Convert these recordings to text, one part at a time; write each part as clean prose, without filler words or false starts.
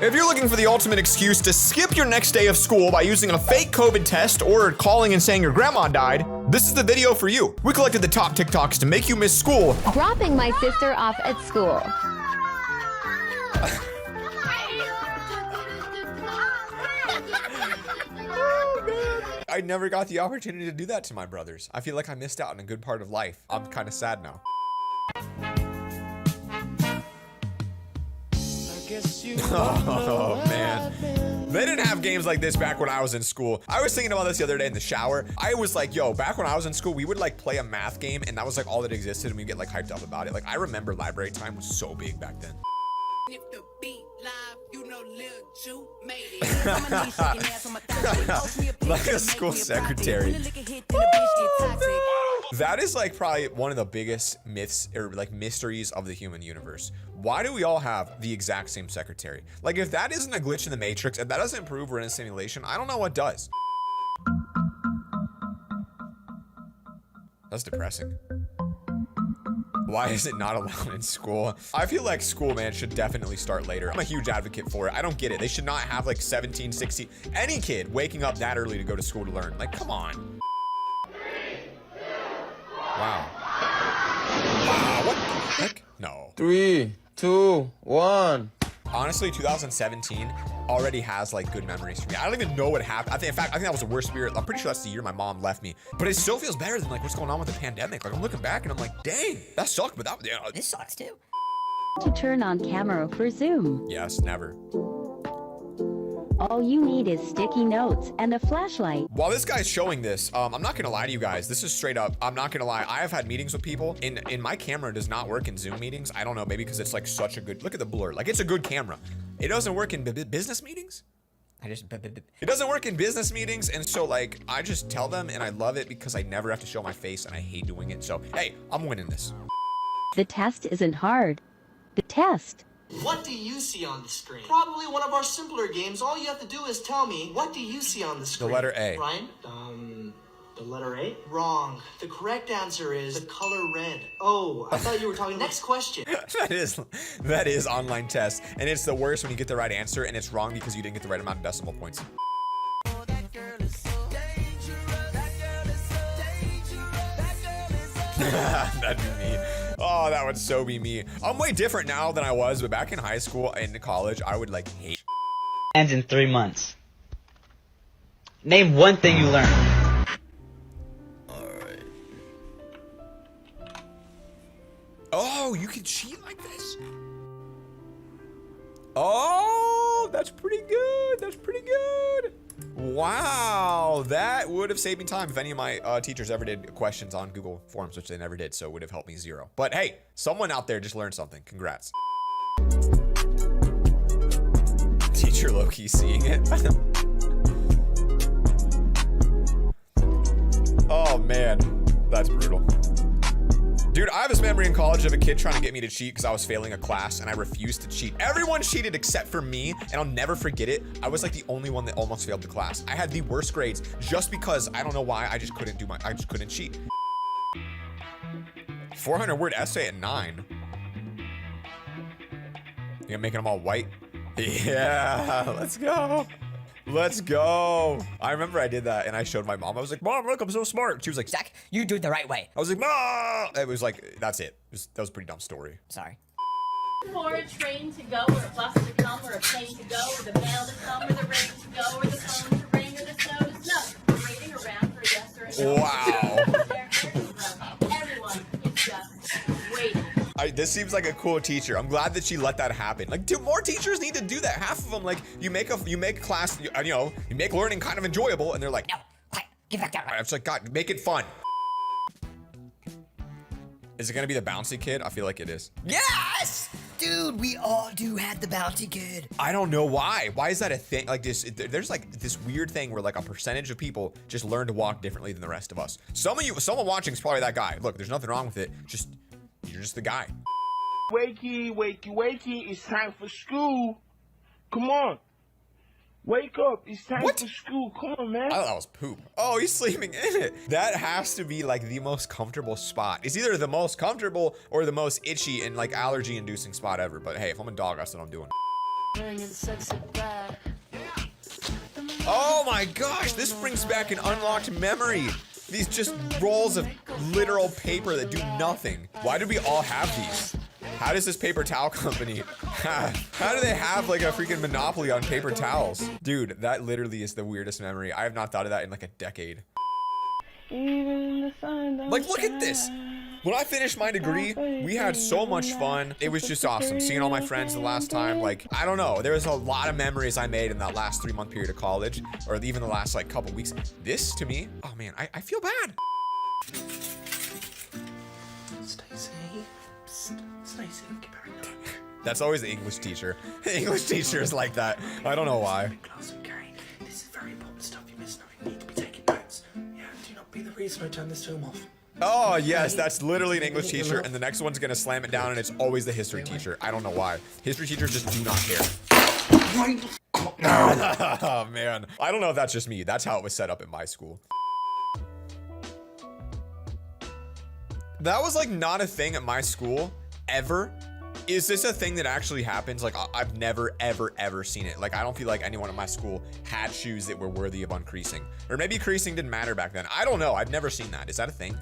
If you're looking for the ultimate excuse to skip your next day of school by using a fake COVID test or calling and saying your grandma died, this is the video for you. We collected the top TikToks to make you miss school. Dropping my sister off at school. I never got the opportunity to do that to my brothers. I feel like I missed out on a good part of life. I'm kind of sad now. Oh man, they didn't have games like this back when I was in school. I was thinking about this the other day in the shower. I was like, yo, back when I was in school, we would like play a math game and that was like all that existed and we'd get like hyped up about it. Like I remember library time was so big back then. If the beat live, you know, Lil Ju made it. Like a school secretary. That is like probably one of the biggest myths or like mysteries of the human universe. Why do we all have the exact same secretary? Like if that isn't a glitch in the matrix, if that doesn't prove we're in a simulation, I don't know what does. That's depressing. Why is it not allowed in school? I feel like school, man, should definitely start later. I'm a huge advocate for it. I don't get it. They should not have like 17, 16, any kid waking up that early to go to school to learn. Like, come on. Wow. Wow, what the heck? No. 3, 2, 1. Honestly, 2017 already has like good memories for me. I don't even know what happened. In fact, I think that was the worst year. I'm pretty sure that's the year my mom left me. But it still feels better than like what's going on with the pandemic. Like I'm looking back and I'm like, dang, that sucked. But that, you know, This sucks too. To turn on camera for Zoom. yes, never. All you need is sticky notes and a flashlight. While this guy's showing this, I'm not gonna lie to you guys. This is straight up. I'm not gonna lie. I have had meetings with people, and my camera does not work in Zoom meetings. I don't know, maybe because it's like such a good. Look at the blur. Like it's a good camera. It doesn't work in business meetings. It doesn't work in business meetings, and so like I just tell them, and I love it because I never have to show my face, and I hate doing it. So hey, I'm winning this. The test isn't hard. The test. What do you see on the screen? Probably one of our simpler games. All you have to do is tell me, what do you see on the screen? The letter A. Ryan? The letter A? Wrong. The correct answer is the color red. Oh, I thought you were talking. Next question. that is online test, and it's the worst when you get the right answer and it's wrong because you didn't get the right amount of decimal points. That'd be me. Oh, that would so be me. I'm way different now than I was, but back in high school and college, I would like hate. Ends in 3 months. Name one thing you learned. Alright. Oh, you can cheat like this? Oh, that's pretty good. That's pretty good. Wow, that would have saved me time if any of my teachers ever did questions on Google Forms, which they never did, so it would have helped me zero. But hey, someone out there just learned something. Congrats. Teacher low-key seeing it. Oh man, that's brutal. Dude, I have this memory in college of a kid trying to get me to cheat because I was failing a class and I refused to cheat. Everyone cheated except for me, and I'll never forget it. I was like the only one that almost failed the class. I had the worst grades just because I don't know why I just couldn't cheat. 400-word essay at 9. You're making them all white? Yeah, let's go. Let's go. I remember I did that and I showed my mom. I was like, Mom, look, I'm so smart. She was like, Zach, you do it the right way. I was like, Mom. It was like, that's it. That was a pretty dumb story. Sorry. For a train to go, or a bus to come, or a plane to go, or the mail to come, or the rain to go, or the phone to ring, or the snow to snow. We're waiting around for a yes or a no. Wow. Everyone is just waiting. This seems like a cool teacher. I'm glad that she let that happen. Like, dude, more teachers need to do that. Half of them, like, you make a class, you make learning kind of enjoyable, and they're like, No, quiet, give that down. I'm just like, God, make it fun. Is it gonna be the bouncy kid? I feel like it is. Yes! Dude, we all do have the bounty kid. I don't know why. Why is that a thing? Like this, there's like this weird thing where like a percentage of people just learn to walk differently than the rest of us. Someone watching is probably that guy. Look, there's nothing wrong with it. You're just the guy. Wakey, wakey, wakey, it's time for school. Come on. Wake up, it's time for school. Come on, man. I thought that was poop. Oh, he's sleeping in it. That has to be like the most comfortable spot. It's either the most comfortable or the most itchy and like allergy inducing spot ever. But hey, if I'm a dog, that's what I'm doing. Oh my gosh, this brings back an unlocked memory. These just rolls of literal paper that do nothing. Why do we all have these? How does this paper towel company, how do they have like a freaking monopoly on paper towels? Dude, that literally is the weirdest memory. I have not thought of that in like a decade. Like, look at this. When I finished my degree, we had so much fun. It was just awesome. Seeing all my friends the last time, like, I don't know. There was a lot of memories I made in that last 3-month period of college, or even the last like couple weeks. This to me, oh man, I feel bad. Stacy, get back. That's always the English teacher. The English teacher is like that. I don't know why. This is very important stuff you missed. You need to be taking notes. Yeah, do not be the reason I turn this film off. Oh yes, that's literally an English teacher, and the next one's gonna slam it down, and it's always the history teacher. I don't know why. History teachers just do not care. Oh man, I don't know if that's just me. That's how it was set up in my school. That was like not a thing at my school ever. Is this a thing that actually happens? Like, I've never, ever seen it. Like, I don't feel like anyone at my school had shoes that were worthy of uncreasing. Or maybe creasing didn't matter back then. I don't know. I've never seen that. Is that a thing?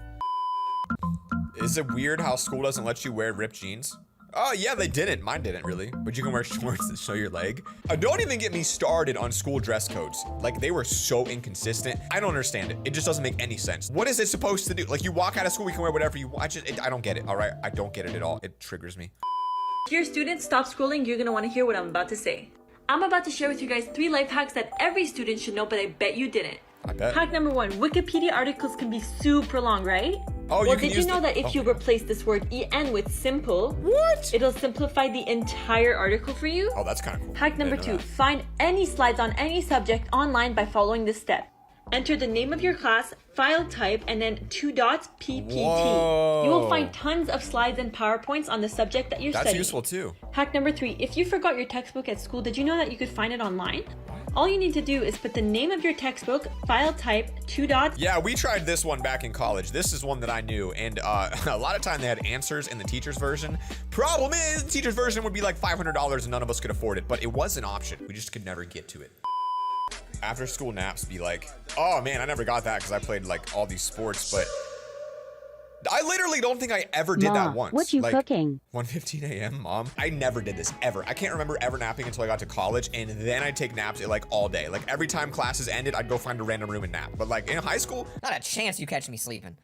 Is it weird how school doesn't let you wear ripped jeans? Oh, yeah, they didn't. Mine didn't, really. But you can wear shorts that show your leg. Don't even get me started on school dress codes. Like, they were so inconsistent. I don't understand it. It just doesn't make any sense. What is it supposed to do? Like, you walk out of school, you can wear whatever you want. I don't get it, all right? I don't get it at all. It triggers me. If you're a student, stop scrolling. You're gonna want to hear what I'm about to say. I'm about to share with you guys 3 life hacks that every student should know, but I bet you didn't. I bet. Hack number 1, Wikipedia articles can be super long, right? Oh, well, did you know that if you replace this word en with simple, what? It'll simplify the entire article for you? Oh, that's kind of cool. Hack number 2, find any slides on any subject online by following this step. Enter the name of your class, file type, and then 2 dots PPT. Whoa. You will find tons of slides and PowerPoints on the subject that you're studying. That's useful too. Hack number 3, if you forgot your textbook at school, did you know that you could find it online? All you need to do is put the name of your textbook, file type, 2 dots. Yeah, we tried this one back in college. This is one that I knew, and a lot of time they had answers in the teacher's version. Problem is, the teacher's version would be like $500 and none of us could afford it, but it was an option. We just could never get to it. After school naps be like, oh man, I never got that because I played like all these sports, but I literally don't think I ever did that once. What you like, cooking? 1:15 a.m. Mom. I never did this ever. I can't remember ever napping until I got to college, and then I'd take naps like all day. Like every time classes ended, I'd go find a random room and nap. But like in high school, Not a chance you catch me sleeping.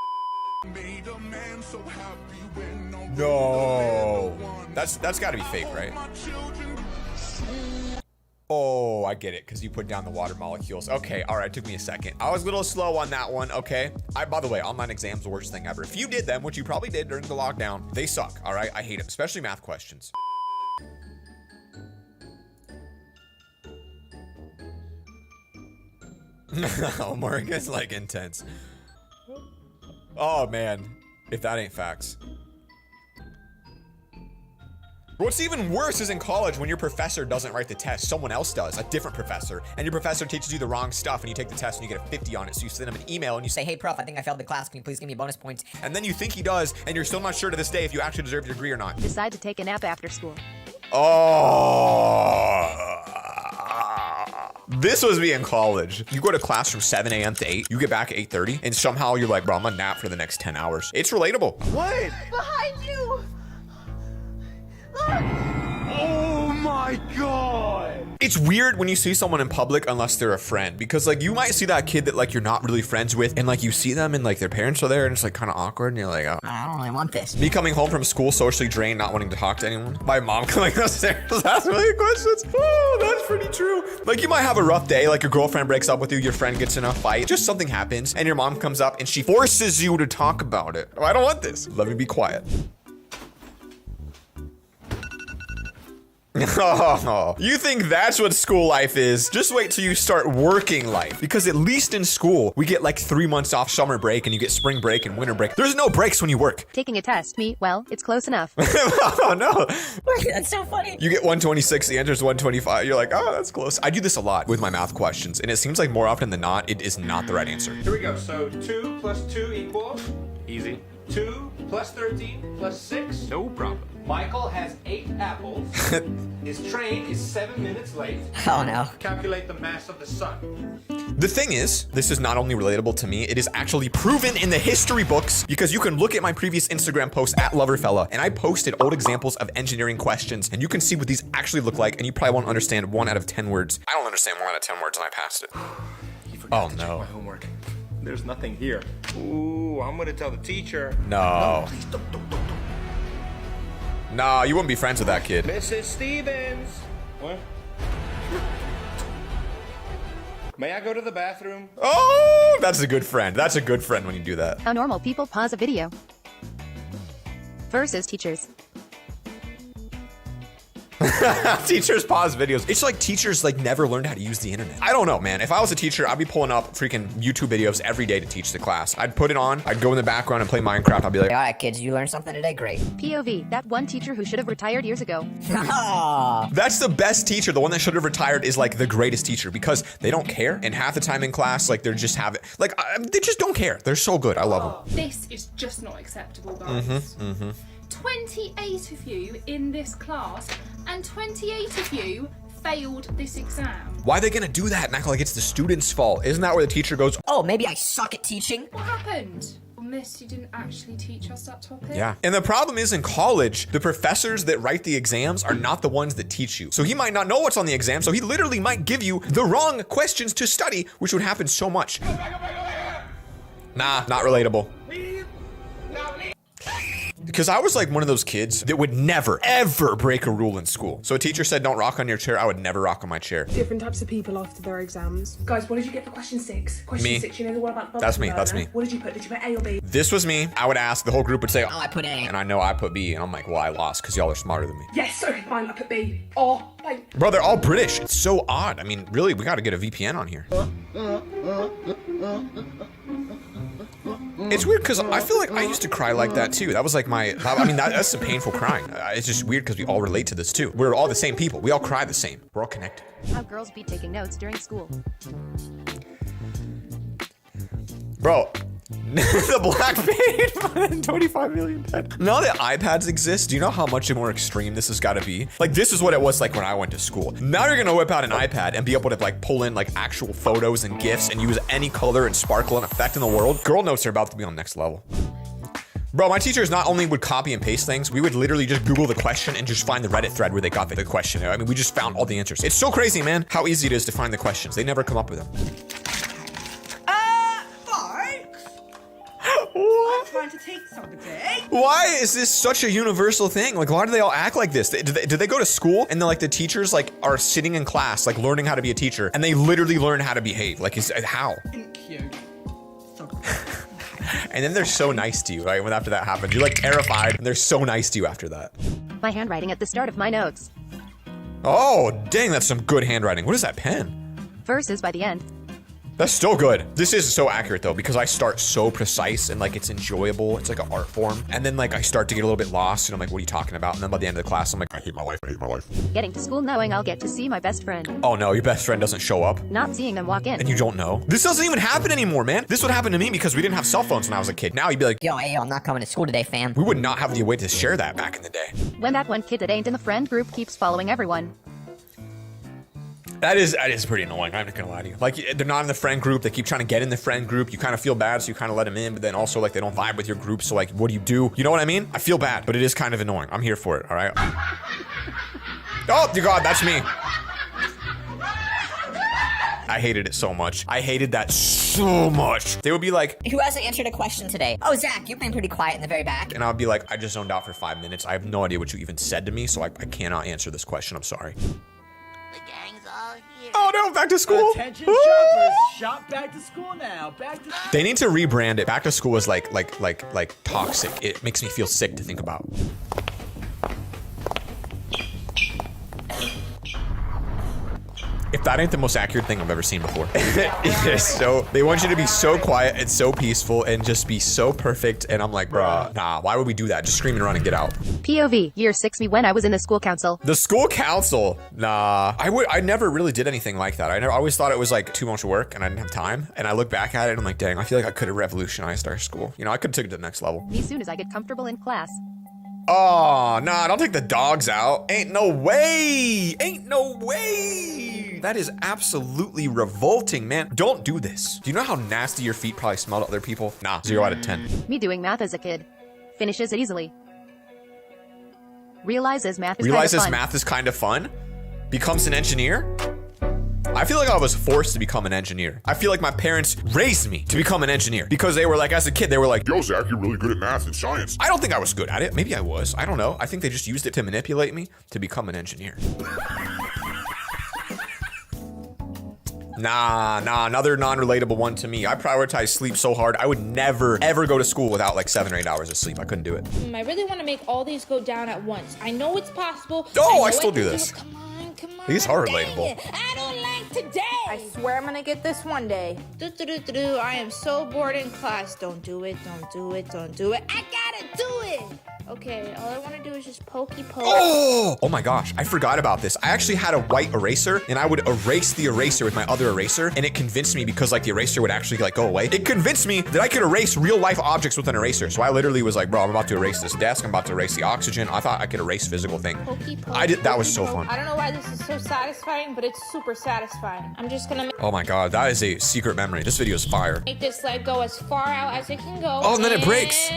no. That's got to be fake, right? Oh, I get it, because you put down the water molecules. Okay, all right, took me a second. I was a little slow on that one, okay? By the way, online exams, the worst thing ever. If you did them, which you probably did during the lockdown, they suck, all right? I hate them, especially math questions. Homework is like intense. Oh man, if that ain't facts. What's even worse is in college when your professor doesn't write the test, someone else does, a different professor, and your professor teaches you the wrong stuff and you take the test and you get a 50 on it, so you send him an email and you say, Say, hey, prof, I think I failed the class. Can you please give me bonus points? and then you think he does, and you're still not sure to this day if you actually deserve your degree or not. Decide to take a nap after school. Oh. This was me in college. You go to class from 7 a.m. to 8, you get back at 8:30, and somehow you're like, bro, I'm gonna nap for the next 10 hours. It's relatable. What? Behind you! Oh my god! It's weird when you see someone in public unless they're a friend, because like you might see that kid that like you're not really friends with, and like you see them and like their parents are there and it's like kind of awkward and you're like, oh. I don't really want this. Me coming home from school socially drained, not wanting to talk to anyone. My mom coming upstairs asking me questions. Oh, that's pretty true. Like you might have a rough day, like your girlfriend breaks up with you, your friend gets in a fight, just something happens, and your mom comes up and she forces you to talk about it. Oh, I don't want this. Let me be quiet. Oh, you think that's what school life is? Just wait till you start working life. Because at least in school, we get like 3 months off summer break and you get spring break and winter break. There's no breaks when you work. Taking a test. Me, well, it's close enough. Oh no. That's so funny. You get 126, the answer's 125. You're like, oh, that's close. I do this a lot with my math questions, and it seems like more often than not, it is not the right answer. Here we go. So 2 plus 2 equals? Easy. 2 plus 13 plus 6? No problem. Michael has 8 apples. His train is 7 minutes late. Oh no. Calculate the mass of the sun. The thing is, this is not only relatable to me, it is actually proven in the history books, because you can look at my previous Instagram post at Loverfella, and I posted old examples of engineering questions, and you can see what these actually look like, and you probably won't understand 1 out of 10 words. I don't understand 1 out of 10 words, and I passed it. Oh no. My homework. There's nothing here. Ooh, I'm gonna tell the teacher. No. Please don't. Nah, you wouldn't be friends with that kid. Mrs. Stevens. What? May I go to the bathroom? Oh, that's a good friend. That's a good friend when you do that. How normal people pause a video. Versus teachers. Teachers pause videos. It's like teachers like never learned how to use the internet. I don't know, man. If I was a teacher, I'd be pulling up freaking YouTube videos every day to teach the class. I'd put it on, I'd go in the background and play Minecraft. I'd be like, All right, kids, you learned something today. Great. POV, that one teacher who should have retired years ago. that's the best teacher. The one that should have retired is like the greatest teacher, because they don't care. And half the time in class, like they're just they just don't care. They're so good. I love them. This is just not acceptable, guys. 28 of you in this class, and 28 of you failed this exam. Why are they gonna do that and act like it's the student's fault? Isn't that where the teacher goes, Oh, maybe I suck at teaching? What happened? Miss, you didn't actually teach us that topic? yeah. And the problem is, in college, the professors that write the exams are not the ones that teach you. So he might not know what's on the exam, so he literally might give you the wrong questions to study, which would happen so much. Nah, not relatable. Because I was like one of those kids that would never, ever break a rule in school. So a teacher said, don't rock on your chair. I would never rock on my chair. Different types of people after their exams. Guys, what did you get for question 6? Question Me. 6, you know the one about That's me, that's me. What did you put? Did you put A or B? This was me. I would ask, the whole group would say, Oh, I put A. and I know I put B. And I'm like, well, I lost because y'all are smarter than me. Yes, okay, fine, I put B. Oh, thank. Bro, they're all British. It's so odd. I mean, really, we got to get a VPN on here. It's weird because I feel like I used to cry like that too. That was like that's some painful crying. It's just weird because we all relate to this too. We're all the same people. We all cry the same. We're all connected. How girls be taking notes during school. Bro, the black paint, 25 million dead. Now that iPads exist, do you know how much more extreme this has got to be? Like, this is what it was like when I went to school. Now you're gonna whip out an iPad and be able to like pull in like actual photos and GIFs and use any color and sparkle and effect in the world. Girl notes are about to be on next level. Bro, my teachers not only would copy and paste things, we would literally just Google the question and just find the Reddit thread where they got the question. I mean, we just found all the answers. It's so crazy, man, how easy it is to find the questions. They never come up with them. I'm trying to take something. Why is this such a universal thing? Like, why do they all act like this? Do they go to school and then like the teachers like are sitting in class, like learning how to be a teacher, and they literally learn how to behave? Like, how? Thank you. And then they're so nice to you, right? When after that happens, you're like terrified, and they're so nice to you after that. My handwriting at the start of my notes. Oh, dang, that's some good handwriting. What is that pen? Versus by the end. That's still good. This is so accurate though, because I start so precise and like it's enjoyable. It's like an art form. And then like I start to get a little bit lost and I'm like, what are you talking about? And then by the end of the class, I'm like, I hate my life, I hate my life. Getting to school knowing I'll get to see my best friend. Oh no, your best friend doesn't show up. Not seeing them walk in. And you don't know. This doesn't even happen anymore, man. This would happen to me because we didn't have cell phones when I was a kid. Now you'd be like, Yo, hey, I'm not coming to school today, fam. we would not have the way to share that back in the day. When that one kid that ain't in the friend group keeps following everyone. That is pretty annoying. I'm not gonna lie to you. Like, they're not in the friend group. They keep trying to get in the friend group. You kind of feel bad, so you kind of let them in. But then also, like, they don't vibe with your group. So, like, what do? You know what I mean? I feel bad, but it is kind of annoying. I'm here for it. All right. Oh, dear God, that's me. I hated it so much. I hated that so much. They would be like, Who hasn't answered a question today? Oh, Zach, you've been pretty quiet in the very back. and I would be like, I just zoned out for 5 minutes. I have no idea what you even said to me, so I cannot answer this question. I'm sorry. The gang's all here. Oh no, back to school. Attention shoppers, shop back to school now. Back to They need to rebrand it. Back to school is like toxic. It makes me feel sick to think about. If that ain't the most accurate thing I've ever seen before. So they want you to be so quiet and so peaceful and just be so perfect. And I'm like, bruh, nah, why would we do that? Just scream and run and get out. POV, year 6 me when I was in the school council. The school council, nah. I never really did anything like that. I always thought it was like too much work and I didn't have time. And I look back at it and I'm like, dang, I feel like I could have revolutionized our school. You know, I could have took it to the next level. As soon as I get comfortable in class. Oh, nah, don't take the dogs out. Ain't no way. Ain't no way. That is absolutely revolting, man. Don't do this. Do you know how nasty your feet probably smell to other people? Nah, 0 out of 10. Me doing math as a kid. Finishes it easily. Realizes math is kind of fun. Becomes an engineer. I feel like I was forced to become an engineer. I feel like my parents raised me to become an engineer because they were like, as a kid, they were like, yo, Zach, you're really good at math and science. I don't think I was good at it. Maybe I was. I don't know. I think they just used it to manipulate me to become an engineer. Nah, another non-relatable one to me. I prioritize sleep so hard. I would never, ever go to school without like 7 or 8 hours of sleep. I couldn't do it. I really want to make all these go down at once. I know it's possible. Oh, I still do this. Come on. These are relatable. I don't like today. I swear I'm gonna get this one day. I am so bored in class. Don't do it. Don't do it. Don't do it. I gotta do it. Okay, all I want to do is just pokey poke. Oh my gosh, I forgot about this. I actually had a white eraser and I would erase the eraser with my other eraser, and it convinced me, because like the eraser would actually like go away. It convinced me that I could erase real life objects with an eraser. So I literally was like, bro, I'm about to erase this desk. I'm about to erase the oxygen. I thought I could erase physical things. I did. That was so fun. I don't know why this is so satisfying, but it's super satisfying. I'm just gonna Oh my god, that is a secret memory. This video is fire. make this leg go as far out as it can go. Oh, and then it breaks.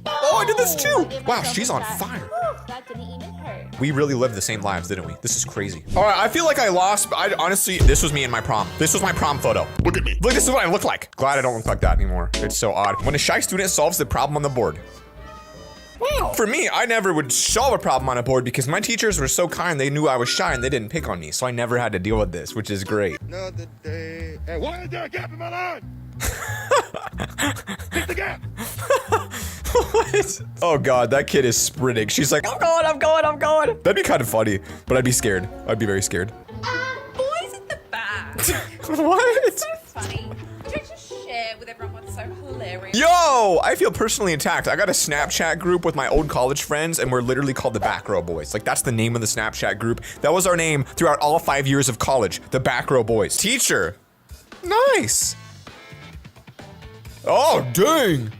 Oh, I did this too. Wow, she's on fire. That didn't even hurt. We really lived the same lives, didn't we? This is crazy. All right, I feel like I lost, but honestly, this was me in my prom. This was my prom photo. Look at me. Look, this is what I look like. Glad I don't look like that anymore. It's so odd. When a shy student solves the problem on the board. Well, for me, I never would solve a problem on a board because my teachers were so kind. They knew I was shy and they didn't pick on me. So I never had to deal with this, which is great. Another day. Hey, why is there a gap in my line? Pick the gap. What? Oh god, that kid is sprinting. She's like, I'm going. That'd be kind of funny, but I'd be scared. I'd be very scared. Boys at the back. What? So funny. Don't just share with everyone what's so hilarious. Yo, I feel personally attacked. I got a Snapchat group with my old college friends, and we're literally called the Back Row Boys. Like, that's the name of the Snapchat group. That was our name throughout all 5 years of college. The Back Row Boys. Teacher. Nice. Oh, dang.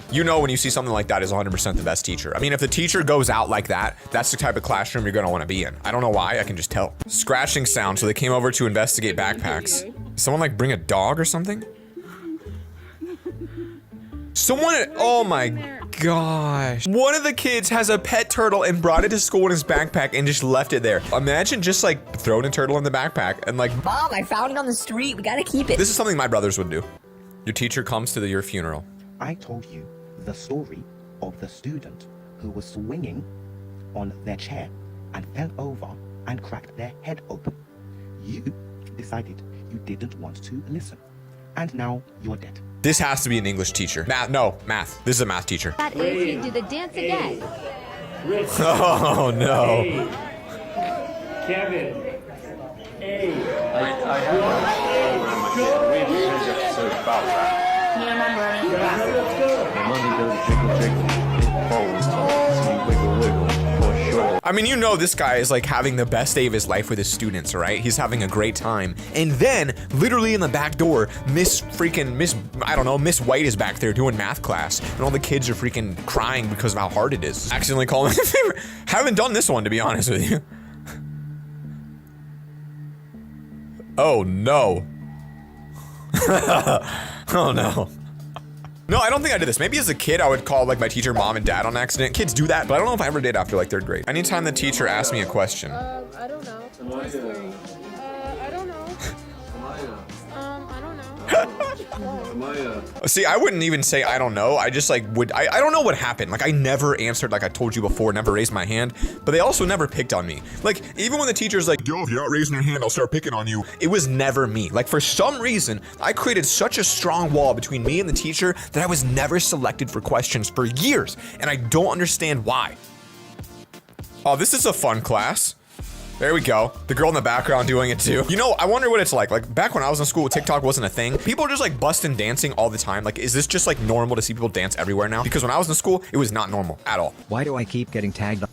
You know when you see something like that is 100% the best teacher. I mean, if the teacher goes out like that, that's the type of classroom you're gonna wanna be in. I don't know why, I can just tell. Scratching sound, so they came over to investigate backpacks. Someone like bring a dog or something? Oh my gosh. One of the kids has a pet turtle and brought it to school in his backpack and just left it there. Imagine just like throwing a turtle in the backpack and like, Mom, I found it on the street. We gotta keep it. this is something my brothers would do. Your teacher comes to your funeral. I told you the story of the student who was swinging on their chair and fell over and cracked their head open. You decided you didn't want to listen, and now you're dead. This has to be an English teacher. Math. This is a math teacher. That is, you do the dance again. Oh no. Kevin. Hey. I have really crazy episode about that. You remember any of that? The money goes jiggle jiggle, it falls, so you wiggle wiggle, for sure. I mean, you know this guy is like having the best day of his life with his students, right? He's having a great time. And then, literally in the back door, Miss White is back there doing math class. And all the kids are freaking crying because of how hard it is. Accidentally calling him a favorite. Haven't done this one, to be honest with you. Oh no. Oh no. No, I don't think I did this. Maybe as a kid, I would call like my teacher mom and dad on accident. Kids do that, but I don't know if I ever did after like 3rd grade. Anytime the teacher asked me a question. I don't know. I don't know. I don't know. See, I wouldn't even say I don't know. I just like I don't know what happened. Like I never answered, like I told you before, never raised my hand, but they also never picked on me. Like even when the teacher's like, yo, if you're not raising your hand, I'll start picking on you. It was never me. Like for some reason, I created such a strong wall between me and the teacher that I was never selected for questions for years. And I don't understand why. Oh, this is a fun class. There we go. The girl in the background doing it too. You know, I wonder what it's like. Like back when I was in school, TikTok wasn't a thing. People are just like busting dancing all the time. Like, is this just like normal to see people dance everywhere now? Because when I was in school, it was not normal at all. Why do I keep getting tagged?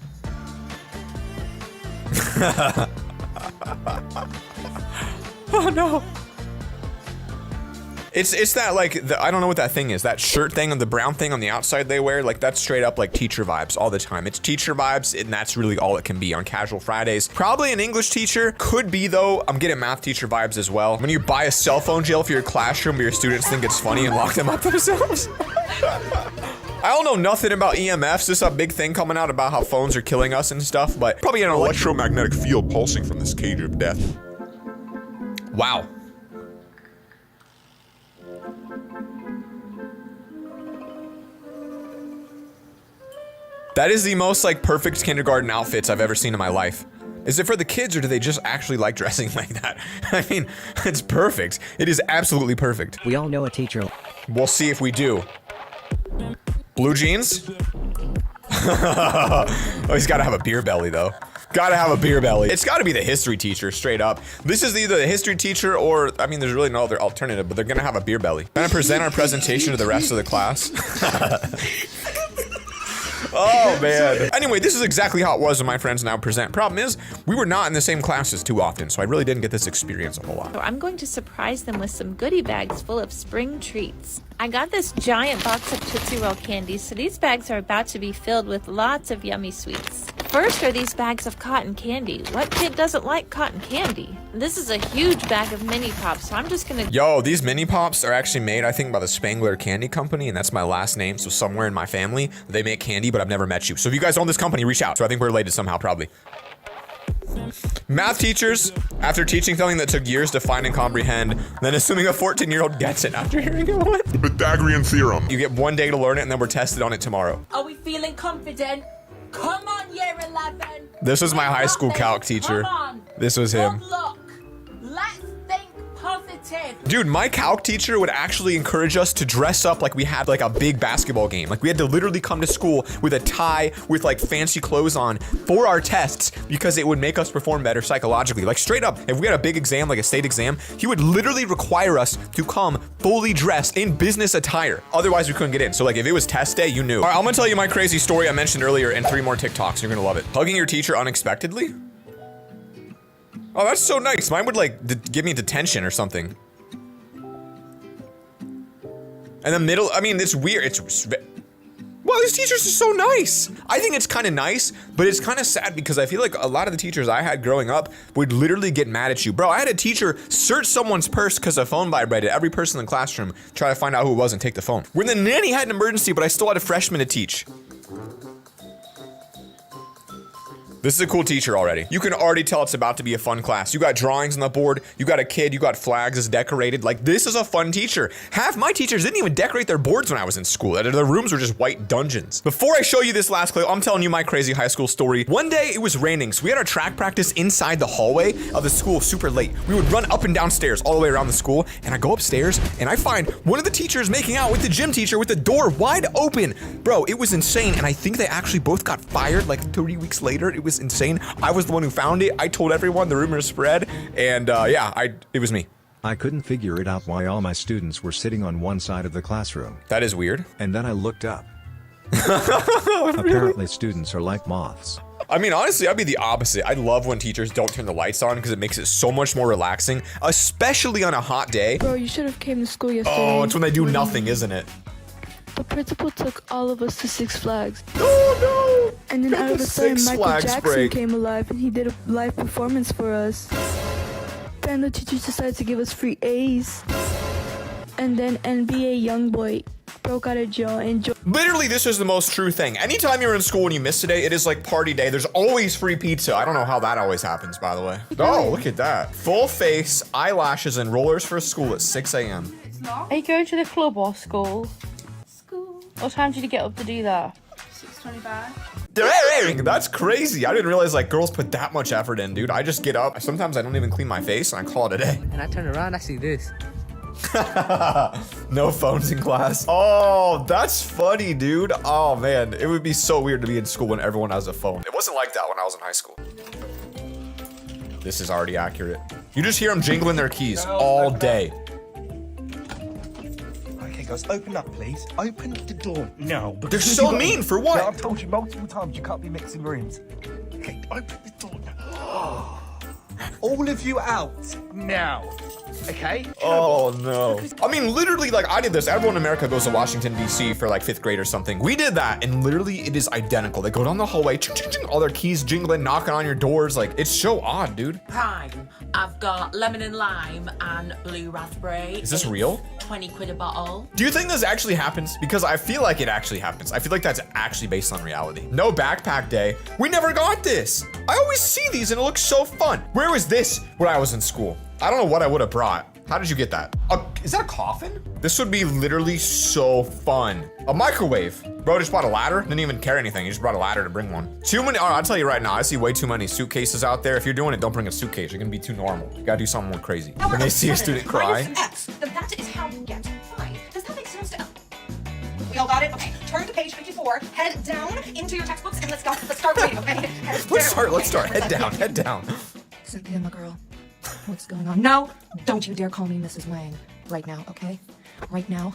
Oh no. It's that like, I don't know what that thing is. That shirt thing and the brown thing on the outside they wear, like that's straight up like teacher vibes all the time. It's teacher vibes, and that's really all it can be on casual Fridays. Probably an English teacher. Could be though. I'm getting math teacher vibes as well. When you buy a cell phone jail for your classroom, but your students think it's funny and lock them up themselves. I don't know nothing about EMFs. This is a big thing coming out about how phones are killing us and stuff, but probably an electromagnetic field pulsing from this cage of death. Wow. That is the most like perfect kindergarten outfits I've ever seen in my life. Is it for the kids or do they just actually like dressing like that? I mean, it's perfect. It is absolutely perfect. We all know a teacher. We'll see if we do. Blue jeans? Oh, he's gotta have a beer belly though. Gotta have a beer belly. It's gotta be the history teacher, straight up. This is either the history teacher or, I mean, there's really no other alternative, but they're gonna have a beer belly. Gonna present our presentation to the rest of the class. Oh man. Anyway, this is exactly how it was when my friends now present. Problem is, we were not in the same classes too often, so I really didn't get this experience a whole lot. So I'm going to surprise them with some goodie bags full of spring treats. I got this giant box of Tootsie Roll candies, so these bags are about to be filled with lots of yummy sweets. First are these bags of cotton candy. What kid doesn't like cotton candy? This is a huge bag of mini pops, so I'm just gonna— Yo, these mini pops are actually made, I think, by the Spangler Candy Company, and that's my last name, so somewhere in my family, they make candy, but I've never met you. So if you guys own this company, reach out. So I think we're related somehow, probably. Math teachers, after teaching something that took years to find and comprehend, then assuming a 14-year-old gets it after hearing it once. The Pythagorean theorem. You get 1 day to learn it, and then we're tested on it tomorrow. Are we feeling confident? Come on, year 11. This was my high school calc teacher. Come on. This was him. Good luck. Let's think positive. Dude, my calc teacher would actually encourage us to dress up like we had like a big basketball game. Like we had to literally come to school with a tie, with like fancy clothes on for our tests because it would make us perform better psychologically. Like straight up, if we had a big exam, like a state exam, he would literally require us to come fully dressed in business attire. Otherwise, we couldn't get in. So like if it was test day, you knew. All right, I'm gonna tell you my crazy story I mentioned earlier and 3 more TikToks. You're gonna love it. Hugging your teacher unexpectedly? Oh, that's so nice. Mine would like give me detention or something. And the middle, I mean, it's weird. Well, these teachers are so nice. I think it's kind of nice, but it's kind of sad because I feel like a lot of the teachers I had growing up would literally get mad at you. Bro, I had a teacher search someone's purse because a phone vibrated. Every person in the classroom try to find out who it was and take the phone. When the nanny had an emergency, but I still had a freshman to teach. This is a cool teacher already. You can already tell it's about to be a fun class. You got drawings on the board, you got a kid, you got flags as decorated. Like, this is a fun teacher. Half my teachers didn't even decorate their boards when I was in school. Their rooms were just white dungeons. Before I show you this last clip, I'm telling you my crazy high school story. One day it was raining, so we had our track practice inside the hallway of the school super late. We would run up and down stairs all the way around the school, and I go upstairs and I find one of the teachers making out with the gym teacher with the door wide open. Bro, it was insane, and I think they actually both got fired like 3 weeks later. It was insane. I was the one who found it. I told everyone, the rumors spread, and yeah, it was me. I couldn't figure it out why all my students were sitting on one side of the classroom. That is weird. And then I looked up. Apparently students are like moths. I mean, honestly, I'd be the opposite. I love when teachers don't turn the lights on because it makes it so much more relaxing, especially on a hot day. Bro, you should have came to school yesterday. Oh, it's when they do nothing, isn't it? The principal took all of us to Six Flags. Oh no! And then out of a sudden, Michael Jackson came alive and he did a live performance for us. Then the teachers decided to give us free A's. And then NBA YoungBoy broke out of jail and literally, this is the most true thing. Anytime you're in school and you miss a day, it is like party day. There's always free pizza. I don't know how that always happens, by the way. Oh, look at that. Full face, eyelashes, and rollers for school at 6 a.m. Are you going to the club or school? What time did you get up to do that? 6:25. Dang, that's crazy. I didn't realize like girls put that much effort in, dude. I just get up. Sometimes I don't even clean my face and I call it a day. And I turn around, I see this. No phones in class. Oh, that's funny, dude. Oh man, it would be so weird to be in school when everyone has a phone. It wasn't like that when I was in high school. This is already accurate. You just hear them jingling their keys all day. Guys, open up, please. Open the door. No. They're so mean. For what? I've told you multiple times you can't be mixing rooms. Okay, open the door now. All of you out now. okay? Oh no. I mean, literally, like I did this. Everyone in America goes to Washington, D.C. for like 5th grade or something. We did that and literally it is identical. They go down the hallway, ching, ching, ching, all their keys jingling, knocking on your doors. Like it's so odd, dude. Prime. I've got lemon and lime and blue raspberry. Is this real? 20 quid a bottle. Do you think this actually happens? Because I feel like it actually happens. I feel like that's actually based on reality. No backpack day. We never got this. I always see these and it looks so fun. Where was this when I was in school? I don't know what I would have brought. How did you get that? Is that a coffin? This would be literally so fun. A microwave. Bro just brought a ladder, didn't even carry anything. He just brought a ladder to bring one. Too many, I'll tell you right now, I see way too many suitcases out there. If you're doing it, don't bring a suitcase. You're gonna be too normal. You gotta do something more crazy. When they see a student cry. X, then that is how you get pi. Does that make sense to we all got it? Okay, turn to page 54, head down into your textbooks, and let's go. Let's start reading, okay? Let's start. Head down, head down. Cynthia, my girl, what's going on? No, don't you dare call me Mrs. Wang right now, okay? Right now,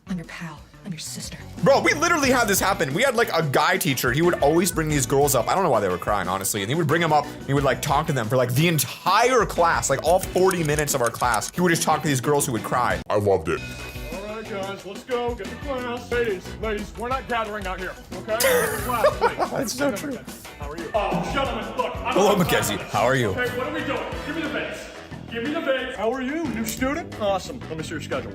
I'm your pal. I'm your sister. Bro, we literally had this happen. We had like a guy teacher. He would always bring these girls up. I don't know why they were crying, honestly. And he would bring them up. He would like talk to them for like the entire class, like all 40 minutes of our class. He would just talk to these girls who would cry. I loved it. All right, guys, let's go. Get to class. Ladies, we're not gathering out here, okay? Get to class, please. That's so true. How are you? Oh, gentlemen, look. Hello, Mackenzie. How are you? Okay, what are we doing? Give me the base. Give me the base. How are you? New student? Awesome. Let me see your schedule.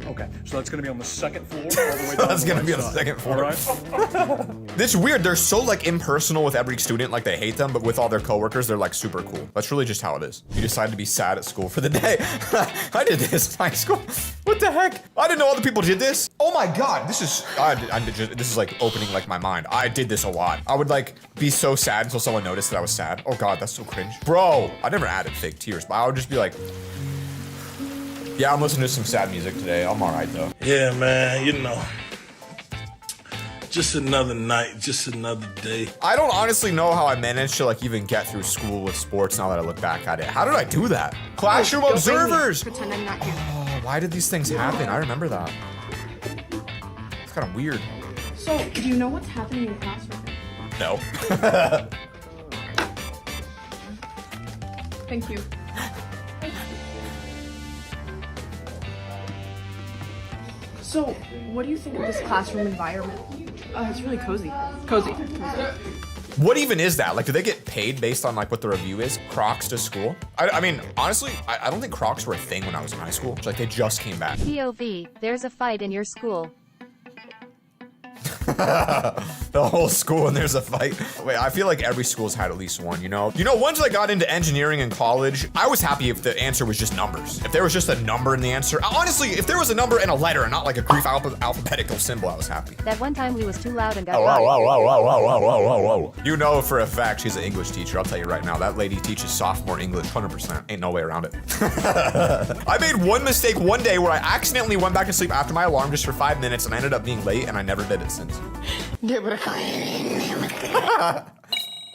Okay, so that's gonna be on the second floor all the way down. That's gonna be on the second floor. All right. It's weird. They're so like impersonal with every student. Like they hate them, but with all their coworkers, they're like super cool. That's really just how it is. You decide to be sad at school for the day. I did this in high school. What the heck? I didn't know other people did this. Oh my God, this is this is like opening like my mind. I did this a lot. I would like be so sad until someone noticed that I was sad. Oh God, that's so cringe. Bro, I never added fake tears, but I would just be like, yeah, I'm listening to some sad music today. I'm all right though. Yeah, man, you know, just another night, just another day. I don't honestly know how I managed to like even get through school with sports now that I look back at it. How did I do that? Classroom observers! Pretend I'm not here. Oh, why did these things happen? I remember that. It's kind of weird. So, do you know what's happening in class right now? No. Thank you. So, what do you think of this classroom environment? It's really cozy. Cozy. What even is that? Like, do they get paid based on like what the review is? Crocs to school? I mean, honestly, I don't think Crocs were a thing when I was in high school. It's like they just came back. POV, there's a fight in your school. The whole school and there's a fight. Wait, I feel like every school's had at least one, you know? You know, once I got into engineering in college, I was happy if the answer was just numbers. If there was just a number in the answer. Honestly, if there was a number and a letter and not like a Greek alphabetical symbol, I was happy. That one time we was too loud and got whoa. You know for a fact she's an English teacher. I'll tell you right now, that lady teaches sophomore English 100%. Ain't no way around it. I made one mistake one day where I accidentally went back to sleep after my alarm just for 5 minutes and I ended up being late and I never did it since.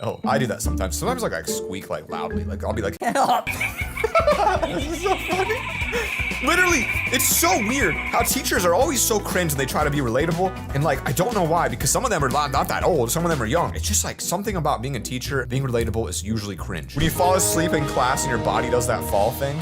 Oh, I do that sometimes. Sometimes like I squeak like loudly. Like I'll be like, help. This is so funny. Literally, it's so weird how teachers are always so cringe and they try to be relatable. And like, I don't know why, because some of them are not that old, some of them are young. It's just like something about being a teacher, being relatable is usually cringe. When you fall asleep in class and your body does that fall thing.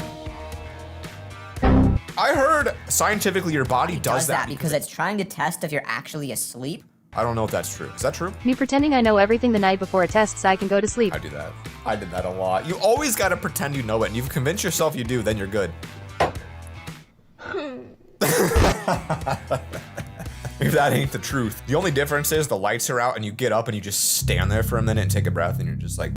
I heard scientifically your body does that because it's trying to test if you're actually asleep. I don't know if that's true. Is that true? Me pretending I know everything the night before a test so I can go to sleep. I do that. I did that a lot. You always gotta pretend you know it, and you've convinced yourself you do, then you're good. If that ain't the truth. The only difference is the lights are out and you get up and you just stand there for a minute and take a breath and you're just like,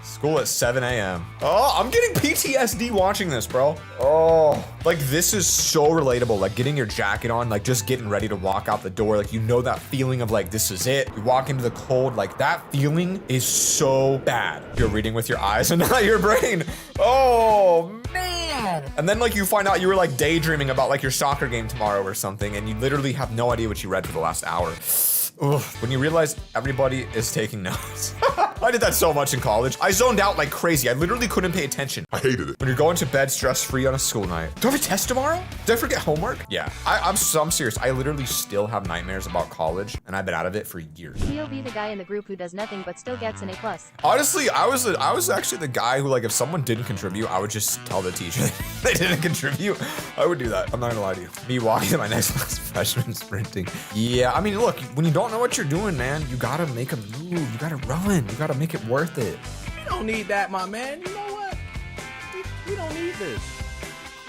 school at 7 a.m. Oh, I'm getting PTSD watching this, bro. Oh, like this is so relatable. Like getting your jacket on, like just getting ready to walk out the door. Like, you know that feeling of like, this is it. You walk into the cold, like that feeling is so bad. You're reading with your eyes and not your brain. Oh, man. And then like you find out you were like daydreaming about like your soccer game tomorrow or something and you literally have no idea what you read for the last hour. Ugh. When you realize everybody is taking notes. I did that so much in college. I zoned out like crazy. I literally couldn't pay attention. I hated it. When you're going to bed stress-free on a school night. Do I have a test tomorrow? Did I forget homework? Yeah, I'm serious. I literally still have nightmares about college, and I've been out of it for years. He'll be the guy in the group who does nothing but still gets an A+. Honestly, I was actually the guy who, like, if someone didn't contribute, I would just tell the teacher they didn't contribute. I would do that. I'm not gonna lie to you. Me walking to my next class, freshman sprinting. Yeah, I mean, look, when you don't know what you're doing, man, you gotta make a move. You gotta run. You gotta make it worth it. We don't need that, my man. You know what? We don't need this.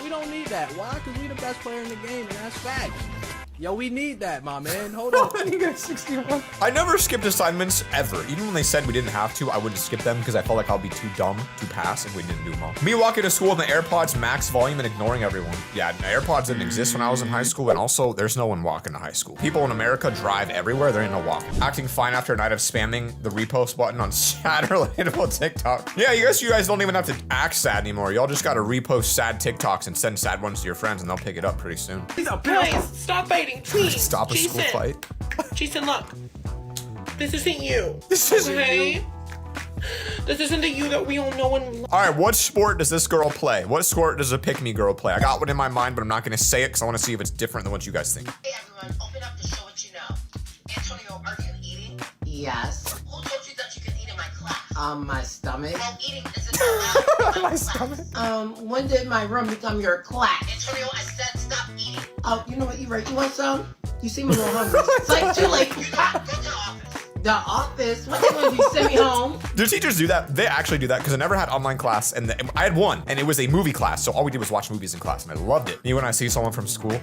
We don't need that. Why? Because we the best player in the game, and that's fact. Yo, we need that, my man. Hold on. You got 61. I never skipped assignments ever. Even when they said we didn't have to, I wouldn't skip them because I felt like I'll be too dumb to pass if we didn't do them all. Me walking to school with my AirPods max volume and ignoring everyone. Yeah, AirPods didn't exist when I was in high school, and also there's no one walking to high school. People in America drive everywhere. There ain't no walk. Acting fine after a night of spamming the repost button on sad relatable TikTok. Yeah, you guys don't even have to act sad anymore. Y'all just gotta repost sad TikToks and send sad ones to your friends, and they'll pick it up pretty soon. Guys, stop baiting, please. Stop a school fight. Jason, look. This isn't you. This isn't you. This isn't the you that we all know and love. All right, what sport does this girl play? What sport does a pick-me girl play? I got one in my mind, but I'm not gonna say it because I want to see if it's different than what you guys think. Hey everyone, open up the show what you know. Antonio, are you eating? Yes. Who told you that you can eat in my class? My stomach. Well, eating isn't allowed in my stomach. When did my room become your class? Antonio, I said stop eating. Oh, you know what, you right. You want some? You seem a little hungry. It's like too late. You gotta go to the office. The office? What they gonna do, send me home? Do teachers do that? They actually do that because I never had online class, and I had one, and it was a movie class, so all we did was watch movies in class, and I loved it. Me, when I see someone from school,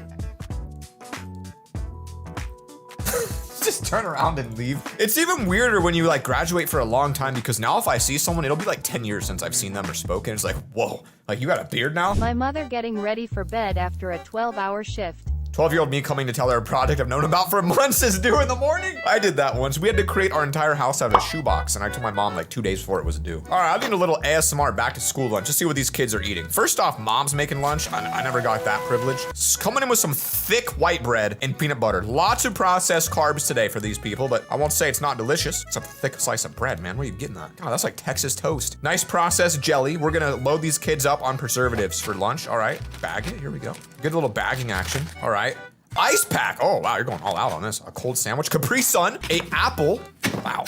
just turn around and leave. It's even weirder when you like graduate for a long time because now if I see someone, it'll be like 10 years since I've seen them or spoken. It's like, whoa, like you got a beard now? My mother getting ready for bed after a 12-hour shift. 12-year-old me coming to tell her a project I've known about for months is due in the morning. I did that once. We had to create our entire house out of a shoebox, and I told my mom like 2 days before it was due. All right, I need a little ASMR back to school lunch. Just see what these kids are eating. First off, mom's making lunch. I never got that privilege. Coming in with some thick white bread and peanut butter. Lots of processed carbs today for these people, but I won't say it's not delicious. It's a thick slice of bread, man. Where are you getting that? God, that's like Texas toast. Nice processed jelly. We're gonna load these kids up on preservatives for lunch. All right, bag it. Here we go. Good little bagging action. All right. Ice pack. Oh, wow, you're going all out on this. A cold sandwich, Capri Sun, a apple. Wow.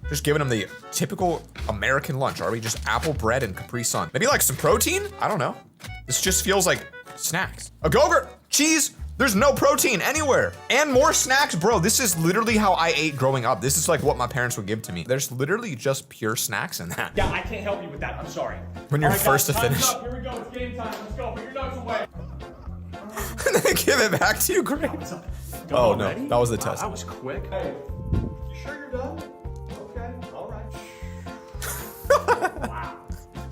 Just giving them the typical American lunch. Are we just apple bread and Capri Sun? Maybe like some protein? I don't know. This just feels like snacks. A Go-Gurt, cheese. There's no protein anywhere. And more snacks, bro. This is literally how I ate growing up. This is like what my parents would give to me. There's literally just pure snacks in that. Yeah, I can't help you with that. I'm sorry. When you're first guys, to finish. Up. Here we go. It's game time. Let's go. Put your notes away. And then give it back to you, great. Oh no, that was the test. That was quick. Hey, you sure you're done? Okay, all right. Wow.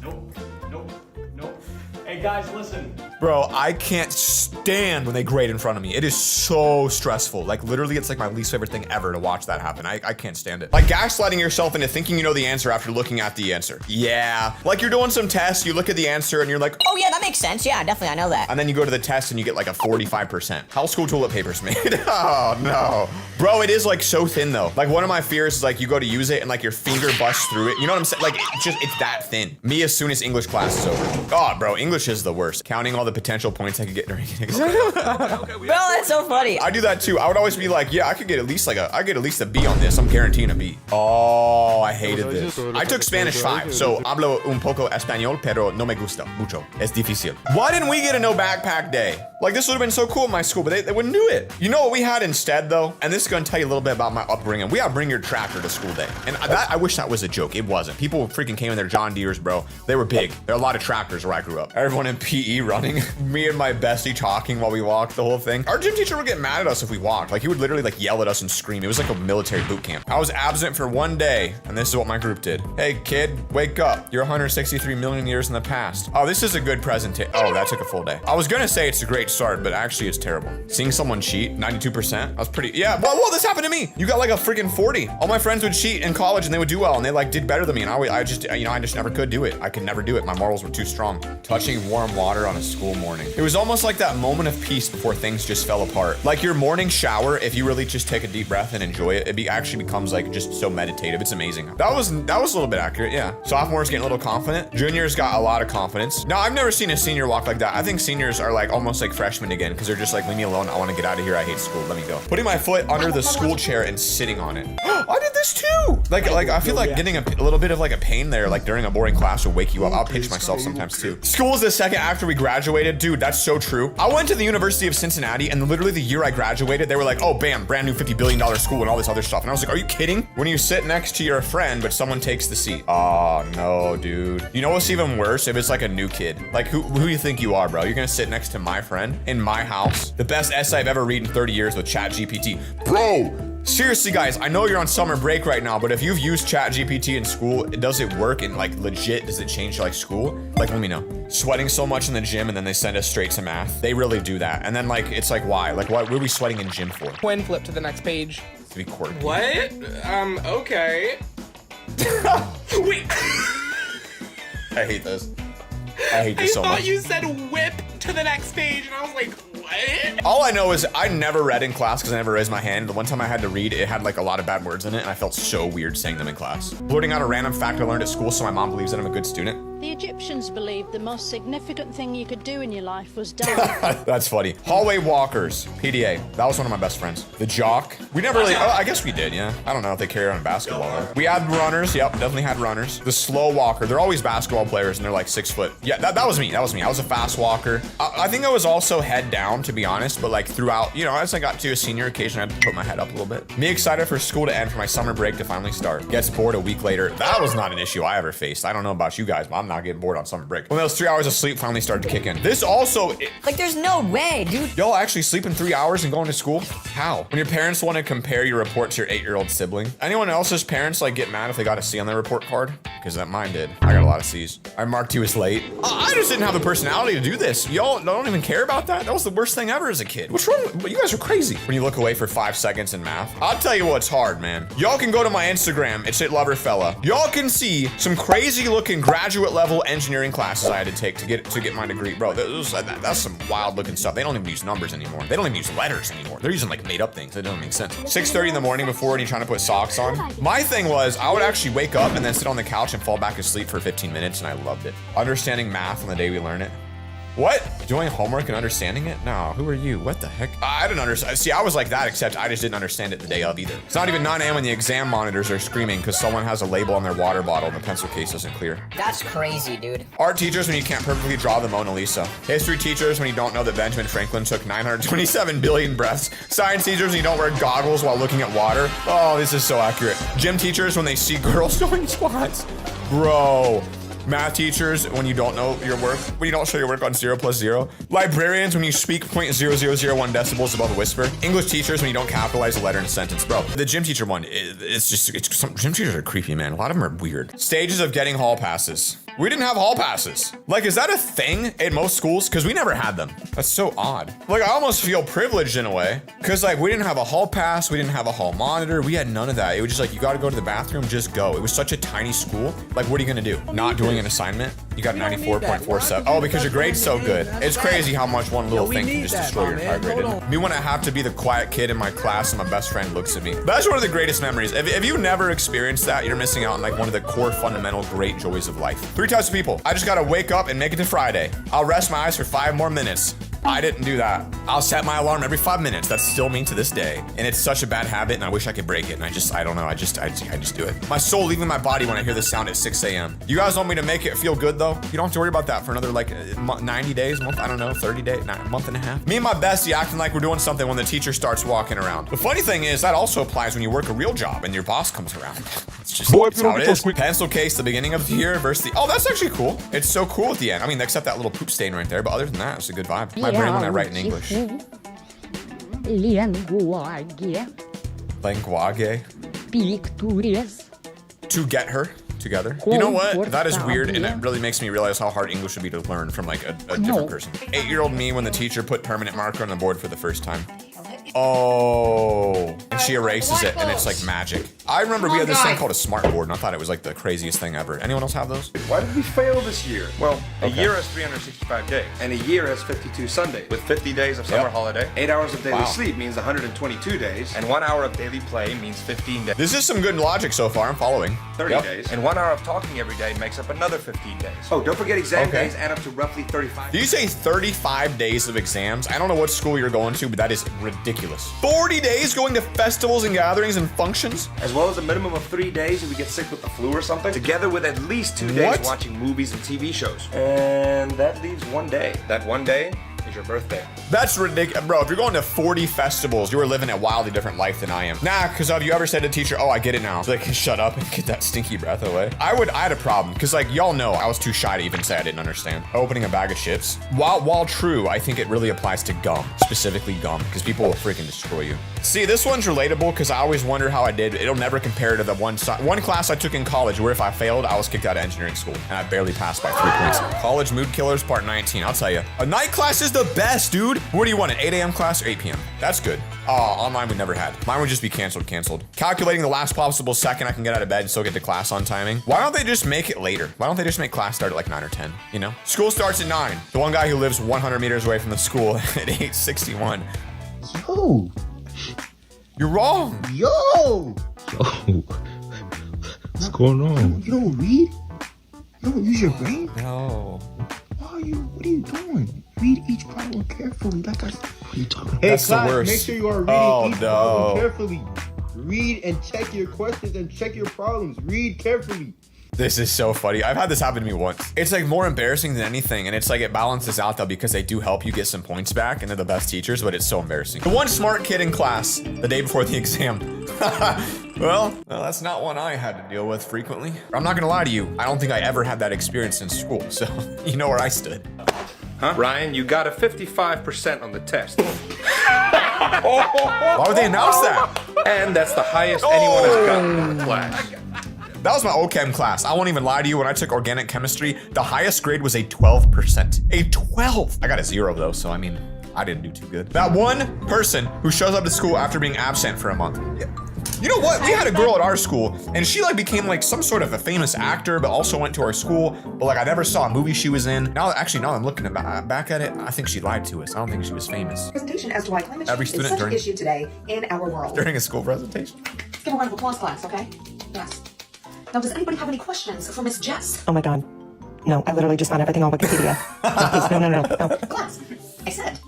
Nope. Hey guys, listen. Bro, I can't stand when they grade in front of me. It is so stressful. Like literally, it's like my least favorite thing ever to watch that happen. I can't stand it. Like gaslighting yourself into thinking you know the answer after looking at the answer. Yeah. Like you're doing some tests, you look at the answer and you're like, Oh yeah, that makes sense. Yeah, definitely, I know that. and then you go to the test and you get like a 45%. How school toilet paper's made? Oh no. Bro, it is like so thin though. Like one of my fears is like you go to use it and like your finger busts through it. You know what I'm saying? Like it's that thin. Me as soon as English class is over. God, bro, English is the worst. Counting all the potential points I could get during an exam. Bro, that's so funny. I do that too. I would always be like, yeah, I could get at least a B on this. I'm guaranteeing a B. Oh, I hated this. I took Spanish 5, so hablo un poco español, pero no me gusta mucho. Es difícil. Why didn't we get a no backpack day? Like this would have been so cool in my school, but they wouldn't do it. You know what we had instead though? And this is gonna tell you a little bit about my upbringing. We gotta bring your tractor to school day. And that, I wish that was a joke. It wasn't. People freaking came in their John Deeres, bro. They were big. There are a lot of tractors where I grew up. Everyone in PE running. Me and my bestie talking while we walked the whole thing. Our gym teacher would get mad at us if we walked. Like he would literally like yell at us and scream. It was like a military boot camp. I was absent for one day and this is what my group did. Hey kid, wake up. You're 163 million years in the past. Oh, this is a good presentation. Oh, that took a full day. I was gonna say it's a great start, but actually it's terrible. Seeing someone cheat, 92%. That was pretty, yeah. Whoa, this happened to me. You got like a freaking 40. All my friends would cheat in college and they would do well and they like did better than me. And I just never could do it. I could never do it. My morals were too strong. Touching warm water on a school morning. It was almost like that moment moment of peace before things just fell apart. Like your morning shower, if you really just take a deep breath and enjoy it, actually becomes like just so meditative. It's amazing. That was a little bit accurate, yeah. Sophomores getting a little confident. Juniors got a lot of confidence. No, I've never seen a senior walk like that. I think seniors are like almost like freshmen again because they're just like, leave me alone. I want to get out of here. I hate school. Let me go. Putting my foot under the school chair and sitting on it. I did this too. Like I feel like getting a little bit of like a pain there, like during a boring class will wake you up. I'll pinch myself sometimes too. School is the second after we graduated. Dude, that's so true. I went to the University of Cincinnati and literally the year I graduated, they were like, oh, bam, brand new $50 billion school and all this other stuff. And I was like, are you kidding? When you sit next to your friend, but someone takes the seat. Oh no, dude. You know what's even worse? If it's like a new kid. Like who do you think you are, bro? You're gonna sit next to my friend in my house. The best essay I've ever read in 30 years with ChatGPT. Bro! Seriously, guys, I know you're on summer break right now, but if you've used ChatGPT in school, does it work? And like legit, does it change like school? Like, let me know. Sweating so much in the gym and then they send us straight to math. They really do that. And then like, it's like, why? Like, what are we sweating in gym for? Twin flip to the next page. To be quirky. What? Okay. Wait. I hate this. I hate this so much. I thought you said whip to the next page, and I was like, what? All I know is I never read in class because I never raised my hand. The one time I had to read, it had like a lot of bad words in it, and I felt so weird saying them in class. Blurting out a random fact I learned at school so my mom believes that I'm a good student. The Egyptians believed the most significant thing you could do in your life was die. That's funny. Hallway walkers, PDA. That was one of my best friends. The jock. We never really, oh, I guess we did, yeah. I don't know if they carry on in basketball though. We had runners, yep, definitely had runners. The slow walker, they're always basketball players and they're like 6 foot. Yeah, that was me, I was a fast walker. I think I was also head down, to be honest, but like throughout, you know, as I got to a senior occasion, I had to put my head up a little bit. Me excited for school to end, for my summer break to finally start. Gets bored a week later. That was not an issue I ever faced. I don't know about you guys, but I'm not getting bored on summer break. When those 3 hours of sleep finally started to kick in. This also, like, there's no way, dude. Y'all actually sleeping 3 hours and going to school? How? When your parents want to compare your report to your 8-year-old sibling. Anyone else's parents like get mad if they got a C on their report card? Because that mine did. I got a lot of C's. I marked you as late. I just didn't have the personality to do this. Y'all don't even care about that? That was the worst thing ever as a kid. What's wrong? You guys are crazy. When you look away for 5 seconds in math. I'll tell you what's hard, man. Y'all can go to my Instagram. It's @loverfella. Y'all can see some crazy looking graduate level engineering classes I had to take to get my degree. Bro, that's some wild looking stuff. They don't even use numbers anymore. They don't even use letters anymore. They're using like made up things. That doesn't make sense. 6:30 in the morning before when you're trying to put socks on. My thing was I would actually wake up and then sit on the couch and fall back asleep for 15 minutes and I loved it. Understanding math on the day we learn it. What? Doing homework and understanding it? No, who are you? What the heck? I didn't understand. See, I was like that, except I just didn't understand it the day of either. It's not even 9 a.m. when the exam monitors are screaming because someone has a label on their water bottle and the pencil case isn't clear. That's crazy, dude. Art teachers when you can't perfectly draw the Mona Lisa. History teachers when you don't know that Benjamin Franklin took 927 billion breaths. Science teachers when you don't wear goggles while looking at water. Oh, this is so accurate. Gym teachers when they see girls doing squats. Bro. Math teachers when you don't know your work, when you don't show your work on 0 + 0. Librarians when you speak 0.0001 decibels above a whisper. English teachers when you don't capitalize a letter in a sentence. Bro, the gym teacher one, some gym teachers are creepy, man. A lot of them are weird. Stages of getting hall passes. We didn't have hall passes. Like, is that a thing in most schools? Because we never had them. That's so odd. Like, I almost feel privileged in a way. Because, like, we didn't have a hall pass. We didn't have a hall monitor. We had none of that. It was just like, you got to go to the bathroom, just go. It was such a tiny school. Like, what are you going to do? Not doing an assignment? You got 94.47. Oh, because your grade's so good. It's crazy how much one little thing can just destroy your entire grade. Me when I have to be the quiet kid in my class and my best friend looks at me. That's one of the greatest memories. If you never experienced that, you're missing out on, like, one of the core fundamental great joys of life. 3 types of people. I just gotta wake up and make it to Friday. I'll rest my eyes for 5 more minutes. I didn't do that. I'll set my alarm every 5 minutes. That's still me to this day. And it's such a bad habit and I wish I could break it. And I don't know. I just do it. My soul leaving my body when I hear the sound at 6 a.m. You guys want me to make it feel good though? You don't have to worry about that for another like 90 days, month, I don't know, 30 days, month and a half. Me and my bestie acting like we're doing something when the teacher starts walking around. The funny thing is that also applies when you work a real job and your boss comes around. It's just it's how it is. Pencil case, the beginning of the year versus the, oh, that's actually cool. It's so cool at the end. I mean, except that little poop stain right there. But other than that, it's a good vibe. My brain when I write in English. Lenguage. Pictures. To get her together. You know what? That is weird, and it really makes me realize how hard English would be to learn from like a different person. 8-year-old me when the teacher put permanent marker on the board for the first time. Oh, and she erases it, and it's like magic. I remember we had this thing called a smart board, and I thought it was like the craziest thing ever. Anyone else have those? Why did we fail this year? Well, a year has 365 days, and a year has 52 Sundays, with 50 days of summer holiday. 8 hours of daily sleep means 122 days, and 1 hour of daily play means 15 days. This is some good logic so far. I'm following. 30 days, and 1 hour of talking every day makes up another 15 days. Oh, don't forget exam days add up to roughly 35. Do you say 35 days of exams? I don't know what school you're going to, but that is ridiculous. 40 days going to festivals and gatherings and functions? As well as a minimum of 3 days if we get sick with the flu or something, together with at least 2 days watching movies and TV shows. And that leaves 1 day. That 1 day is your birthday. That's ridiculous. Bro, if you're going to 40 festivals, you are living a wildly different life than I am. Nah, because have you ever said to a teacher, oh, I get it now. It's like, shut up and get that stinky breath away. I had a problem, because like, y'all know, I was too shy to even say I didn't understand. Opening a bag of chips. While true, I think it really applies to gum, specifically gum, because people will freaking destroy you. See, this one's relatable, because I always wonder how I did. It'll never compare to the one class I took in college, where if I failed, I was kicked out of engineering school, and I barely passed by 3 points. College mood killers, part 19. I'll tell you. A night class is the best, dude. What do you want, an 8 a.m. class or 8 p.m.? That's good. Online we never had. Mine would just be canceled. Calculating the last possible second I can get out of bed and still get to class on timing. Why don't they just make it later? Why don't they just make class start at like 9 or 10, you know? School starts at 9. The one guy who lives 100 meters away from the school at 8:61. Yo. You're wrong. Yo. What's going on? You don't read? You don't use your brain? No. What are you doing? Read each problem carefully. Like I said. What are you talking about? Hey, That's the class, worst. make sure you are reading each problem carefully. Read and check your questions and check your problems. Read carefully. This is so funny. I've had this happen to me once. It's like more embarrassing than anything. And it's like it balances out though, because they do help you get some points back and they're the best teachers, but it's so embarrassing. The one smart kid in class the day before the exam. Well, that's not one I had to deal with frequently. I'm not gonna lie to you. I don't think I ever had that experience in school. So you know where I stood. Huh? Ryan, you got a 55% on the test. Why would they announce that? And that's the highest anyone has gotten in the class. That was my OChem class. I won't even lie to you. When I took organic chemistry, the highest grade was a 12%. A 12. I got a 0 though, so I mean, I didn't do too good. That one person who shows up to school after being absent for a month. You know what? We had a girl at our school, and she like became like some sort of a famous actor, but also went to our school. But like I never saw a movie she was in. Now I'm looking back at it, I think she lied to us. I don't think she was famous. Presentation as to why climate Every change is student such an issue today in our world. During a school presentation. Let's give a round of applause, class, okay? Yes. Now, does anybody have any questions for Miss Jess? Oh my god. No, I literally just found everything on Wikipedia. No. Class, I said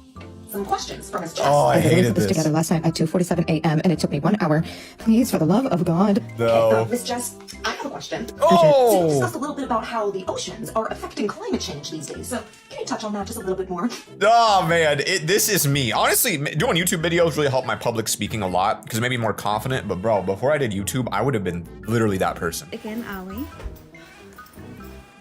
some questions for Miss Jess. Oh, I literally hated put this together last night at 2:47 a.m. and it took me 1 hour. Please, for the love of God. No. Miss Jess, I have a question. Oh. So you discussed a little bit about how the oceans are affecting climate change these days. So can you touch on that just a little bit more? Oh man, this is me. Honestly, doing YouTube videos really helped my public speaking a lot because it made me more confident. But bro, before I did YouTube, I would have been literally that person. Again, Ali.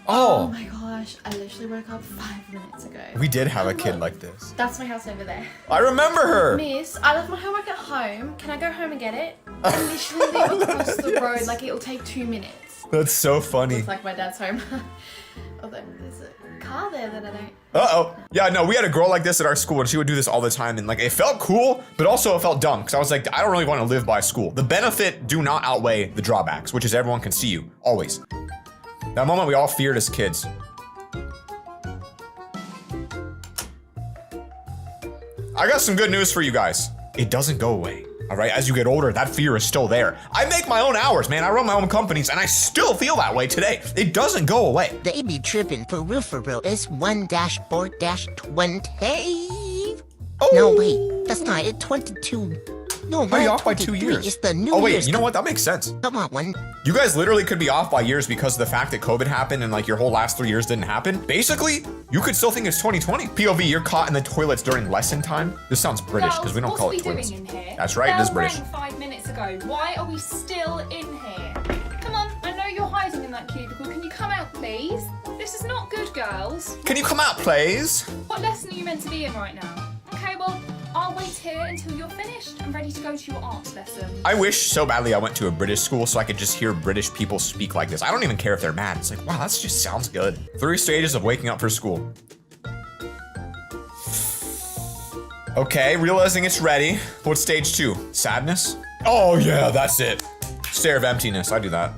Oh my gosh, I literally woke up 5 minutes ago. We did have a kid like this. That's my house over there. I remember her. Miss, I left my homework at home. Can I go home and get it? I literally live across the road, like it'll take 2 minutes. That's so funny. It's like my dad's home. Although there's a car there that I don't. Uh-oh. Yeah, no, we had a girl like this at our school and she would do this all the time. And like, it felt cool, but also it felt dumb. Cause I was like, I don't really want to live by school. The benefit do not outweigh the drawbacks, which is everyone can see you, always. That moment we all feared as kids. I got some good news for you guys. It doesn't go away. All right, as you get older, that fear is still there. I make my own hours, man. I run my own companies, and I still feel that way today. It doesn't go away. They be tripping for real. It's 1-4-20. Oh. No, wait, that's not it. 22. No, How are you off by 2 years? It's the New Oh wait, Year's. you know what? That makes sense. Come on, one. You guys literally could be off by years because of the fact that COVID happened and like your whole last 3 years didn't happen. Basically, you could still think it's 2020. POV, you're caught in the toilets during lesson time. This sounds British because we don't call it toilets. What are we doing in here? That's right, it is British. Bell rang 5 minutes ago. Why are we still in here? Come on, I know you're hiding in that cubicle. Can you come out, please? This is not good, girls. Can you come out, please? What lesson are you meant to be in right now? Okay, well, I'll wait here until you're finished. I'm ready to go to your arts lesson. I wish so badly I went to a British school so I could just hear British people speak like this. I don't even care if they're mad. It's like, wow, that just sounds good. 3 stages of waking up for school. Okay, realizing it's ready. What's stage 2? Sadness? Oh yeah, that's it. Stare of emptiness, I do that.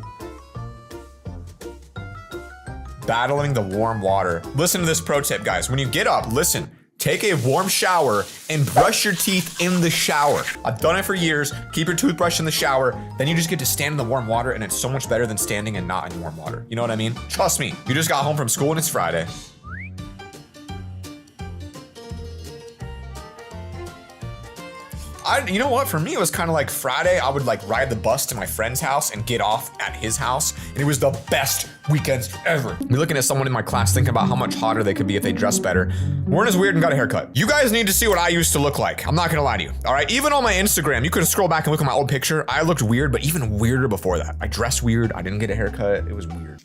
Battling the warm water. Listen to this pro tip, guys. When you get up, listen. Take a warm shower and brush your teeth in the shower. I've done it for years. Keep your toothbrush in the shower. Then you just get to stand in the warm water, and it's so much better than standing and not in warm water. You know what I mean? Trust me. You just got home from school and it's Friday. You know what? For me, it was kind of like Friday. I would like ride the bus to my friend's house and get off at his house. And it was the best weekends ever. We're looking at someone in my class thinking about how much hotter they could be if they dressed better. Weren't as weird and got a haircut. You guys need to see what I used to look like. I'm not gonna lie to you. All right, even on my Instagram, you can scroll back and look at my old picture. I looked weird, but even weirder before that. I dressed weird. I didn't get a haircut. It was weird.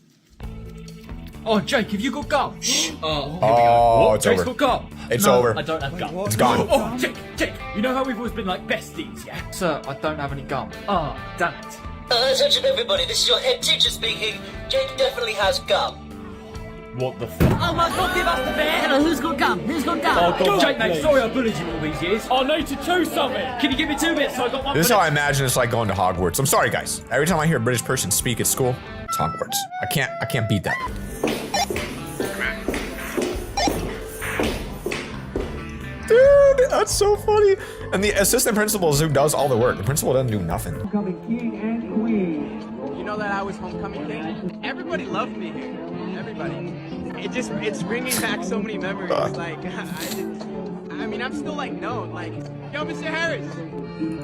Oh, Jake, have you got gum? Shh. Oh, it's Jake's over. got gum. It's No, over. I don't have gum. It's gone. Oh, Jake, you know how we've always been like besties, yeah? Sir, I don't have any gum. Oh, damn it. Attention everybody, this is your head teacher speaking. Jake definitely has gum. What the fuck? Oh my god, give us the bear! Hello, who's got gum? Who's got gum? Oh, God, Jake, mate, sorry I bullied you all these years. I need to chew something. Can you give me 2 bits so I got one? This is how I imagine it's like going to Hogwarts. I'm sorry, guys. Every time I hear a British person speak at school, it's Hogwarts. I can't beat that. Dude, that's so funny. And the assistant principal is who does all the work. The principal doesn't do nothing. You know that I was homecoming king? Everybody loved me here. Everybody. It's bringing back so many memories. Like, I mean, I'm still like known. Like, yo, Mr. Harris.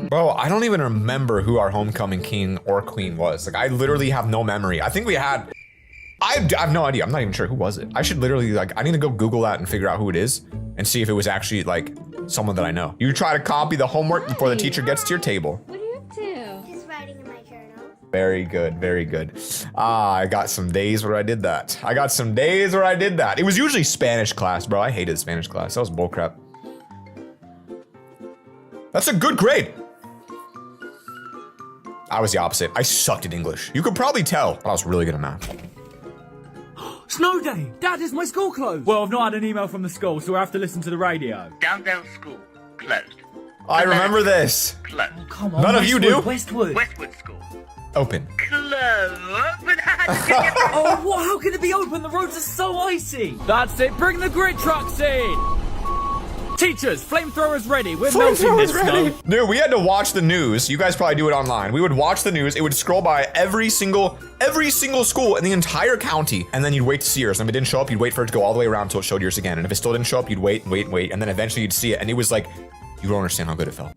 Bro, I don't even remember who our homecoming king or queen was. Like, I literally have no memory. I think we had. I have no idea. I'm not even sure who was it. I should literally like. I need to go Google that and figure out who it is and see if it was actually like someone that I know. You try to copy the homework before the teacher gets to your table. What are you up to? Just writing in my journal. Very good, very good. I got some days where I did that. It was usually Spanish class, bro. I hated Spanish class. That was bullcrap. That's a good grade. I was the opposite. I sucked at English. You could probably tell, but I was really good at math. Snow day! Dad, is my school closed? Well, I've not had an email from the school, so I have to listen to the radio. Downtown school, closed. I remember this. Closed. Oh, come on. None of you do? Westwood. Westwood school. Open. Closed. Oh, what? How can it be open? The roads are so icy. That's it. Bring the grit trucks in. Teachers, flamethrowers ready. We're melting this snow. Dude, we had to watch the news. You guys probably do it online. We would watch the news. It would scroll by every single school in the entire county, and then you'd wait to see yours. And if it didn't show up, you'd wait for it to go all the way around until it showed yours again. And if it still didn't show up, you'd wait, and then eventually you'd see it. And it was like, you don't understand how good it felt.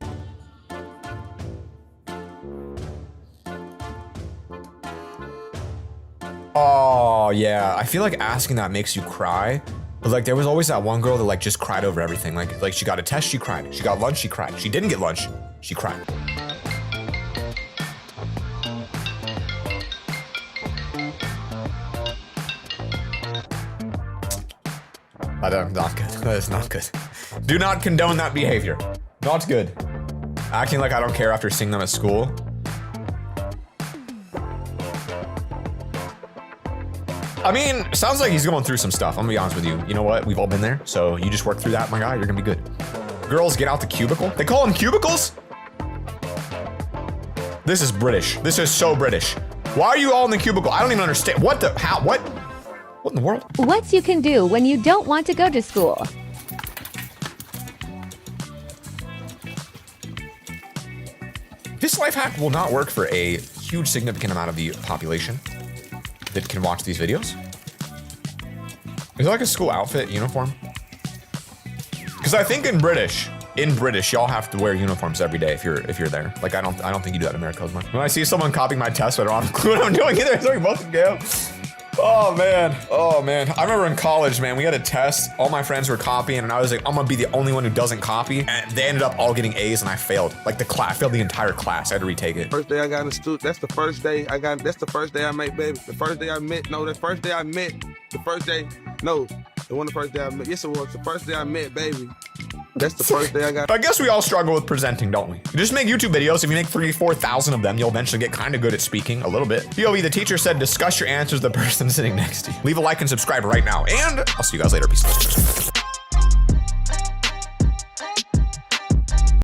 Oh yeah, I feel like asking that makes you cry. But like there was always that one girl that like just cried over everything. Like she got a test, she cried. She got lunch, she cried. She didn't get lunch, she cried. Not good. That is not good. Do not condone that behavior. Not good. Acting like I don't care after seeing them at school. I mean, sounds like he's going through some stuff. I'm gonna be honest with you. You know what? We've all been there. So you just work through that, my guy. You're gonna be good. Girls, get out the cubicle. They call them cubicles? This is British. This is so British. Why are you all in the cubicle? I don't even understand. What the, how, what? What in the world? What you can do when you don't want to go to school. This life hack will not work for a huge significant amount of the population that can watch these videos. Is it like a school outfit uniform? Because I think in British, y'all have to wear uniforms every day if you're there. Like I don't think you do that in America as much. When I see someone copying my test, I don't have a clue what I'm doing either. It's like both go. Oh man. I remember in college, man, we had a test. All my friends were copying, and I was like, I'm gonna be the only one who doesn't copy. And they ended up all getting A's, and I failed. Like I failed the entire class. I had to retake it. First day I got in the student. That's the first day I got. That's the first day I met, baby. The first day I met. No, the first day I met. The first day. No, it wasn't the first day I met. Yes, it was the first day I met, baby. That's the first day I got. I guess we all struggle with presenting, don't we? You just make YouTube videos. If you make 3,000-4,000 of them, you'll eventually get kind of good at speaking a little bit. POV, the teacher said, discuss your answers to the person sitting next to you. Leave a like and subscribe right now. And I'll see you guys later. Peace.